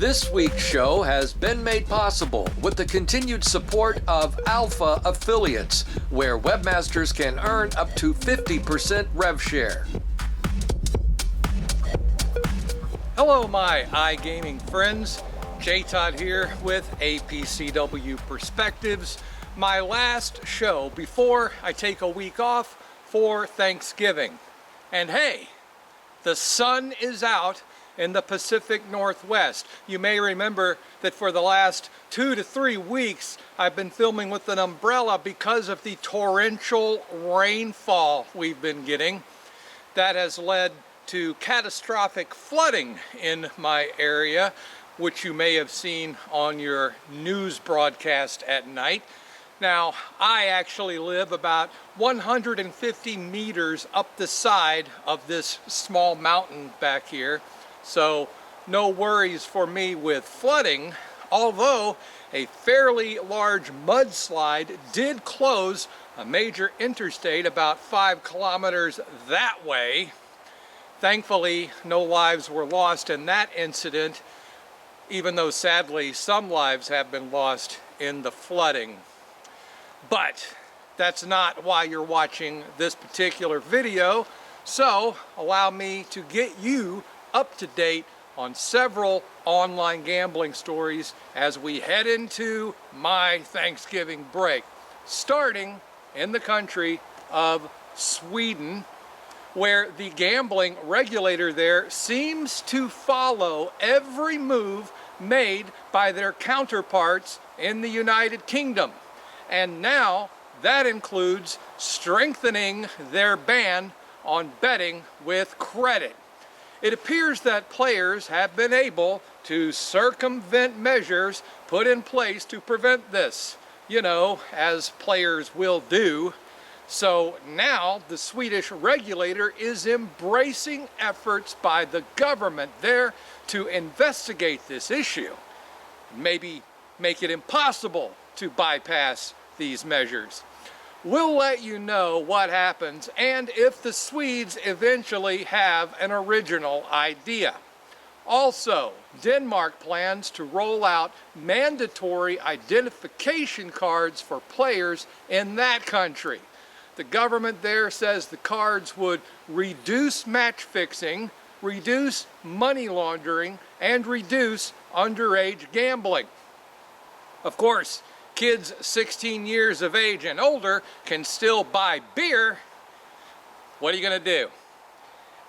This week's show has been made possible with the continued support of Alpha Affiliates, where webmasters can earn up to 50% rev share. Hello, my iGaming friends. J.Todd here with APCW Perspectives, my last show before I take a week off for Thanksgiving. And hey, the sun is out in the Pacific Northwest. You may remember that for the last 2 to 3 weeks I've been filming with an umbrella because of the torrential rainfall we've been getting. That has led to catastrophic flooding in my area, which you may have seen on your news broadcast at night. Now, I actually live about 150 meters up the side of this small mountain back here, so no worries for me with flooding, although a fairly large mudslide did close a major interstate about 5 kilometers that way. Thankfully, no lives were lost in that incident, even though sadly some lives have been lost in the flooding. But that's not why you're watching this particular video, so allow me to get you up to date on several online gambling stories as we head into my Thanksgiving break, starting in the country of Sweden, where the gambling regulator there seems to follow every move made by their counterparts in the United Kingdom. And now that includes strengthening their ban on betting with credit. It appears that players have been able to circumvent measures put in place to prevent this, you know, as players will do. So now the Swedish regulator is embracing efforts by the government there to investigate this issue. Maybe make it impossible to bypass these measures. We'll let you know what happens and if the Swedes eventually have an original idea. Also, Denmark plans to roll out mandatory identification cards for players in that country. The government there says the cards would reduce match fixing, reduce money laundering, and reduce underage gambling. Of course, kids 16 years of age and older can still buy beer. What are you going to do?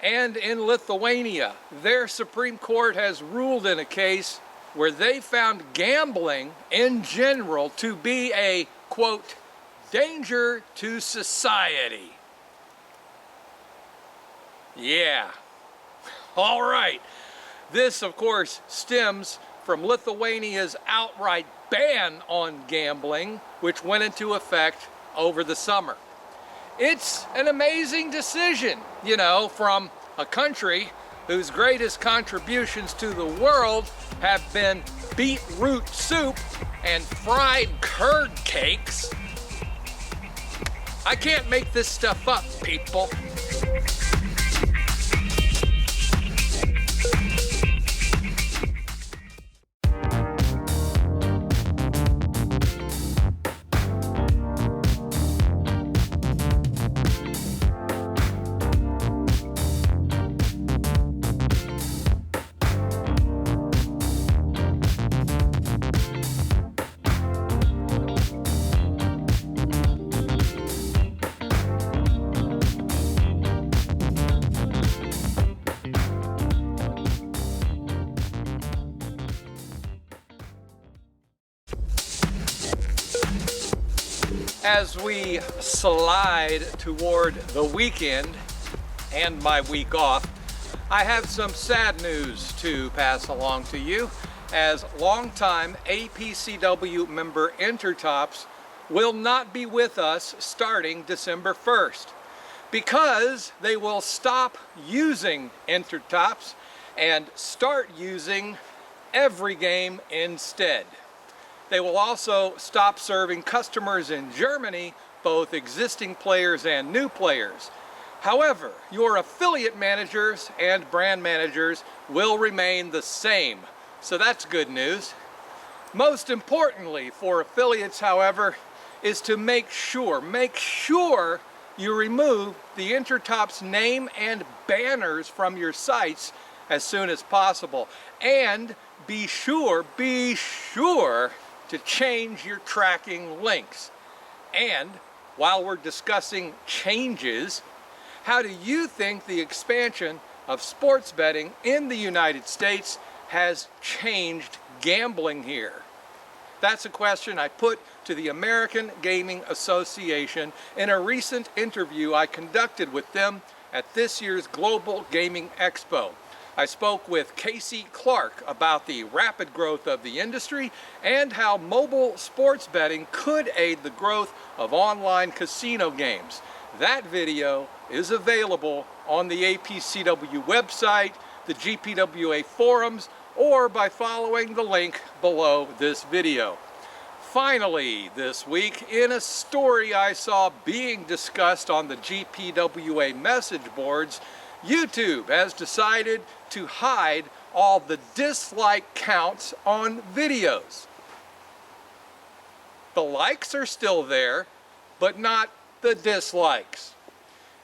And in Lithuania, their Supreme Court has ruled in a case where they found gambling in general to be a, quote, danger to society. Yeah. All right. This, of course, stems from Lithuania's outright ban on gambling, which went into effect over the summer. It's an amazing decision, you know, from a country whose greatest contributions to the world have been beetroot soup and fried curd cakes. I can't make this stuff up, people. As we slide toward the weekend and my week off, I have some sad news to pass along to you, as longtime APCW member Intertops will not be with us starting December 1st because they will stop using Intertops and start using Every Game instead. They will also stop serving customers in Germany, both existing players and new players. However, your affiliate managers and brand managers will remain the same. So that's good news. Most importantly for affiliates, however, is to make sure you remove the Intertop's name and banners from your sites as soon as possible. And be sure to change your tracking links. And while we're discussing changes, how do you think the expansion of sports betting in the United States has changed gambling here? That's a question I put to the American Gaming Association in a recent interview I conducted with them at this year's Global Gaming Expo. I spoke with Casey Clark about the rapid growth of the industry and how mobile sports betting could aid the growth of online casino games. That video is available on the APCW website, the GPWA forums, or by following the link below this video. Finally, this week, in a story I saw being discussed on the GPWA message boards, YouTube has decided to hide all the dislike counts on videos. The likes are still there, but not the dislikes.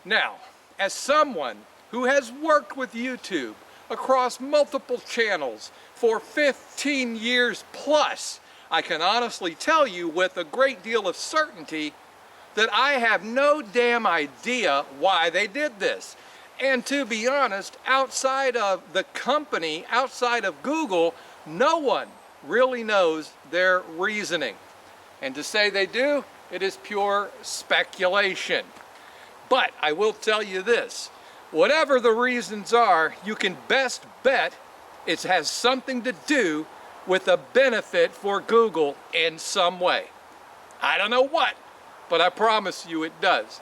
Now, as someone who has worked with YouTube across multiple channels for 15 years plus, I can honestly tell you with a great deal of certainty that I have no damn idea why they did this. And to be honest, outside of the company, outside of Google, no one really knows their reasoning. And to say they do, it is pure speculation. But I will tell you this, whatever the reasons are, you can best bet it has something to do with a benefit for Google in some way. I don't know what, but I promise you it does.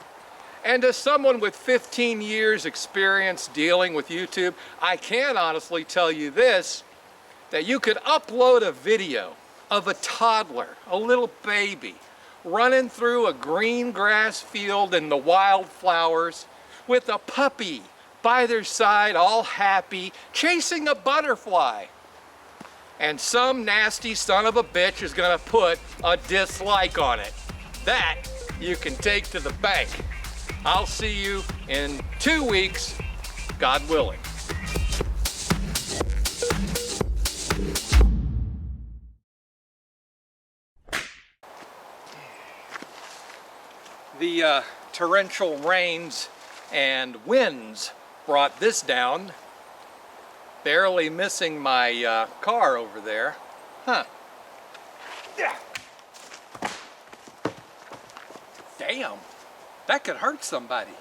And as someone with 15 years experience dealing with YouTube, I can honestly tell you this, that you could upload a video of a toddler, a little baby, running through a green grass field in the wildflowers with a puppy by their side, all happy, chasing a butterfly. And some nasty son of a bitch is gonna put a dislike on it. That you can take to the bank. I'll see you in 2 weeks, God willing. The torrential rains and winds brought this down, barely missing my car over there. Huh. Yeah. Damn, that could hurt somebody.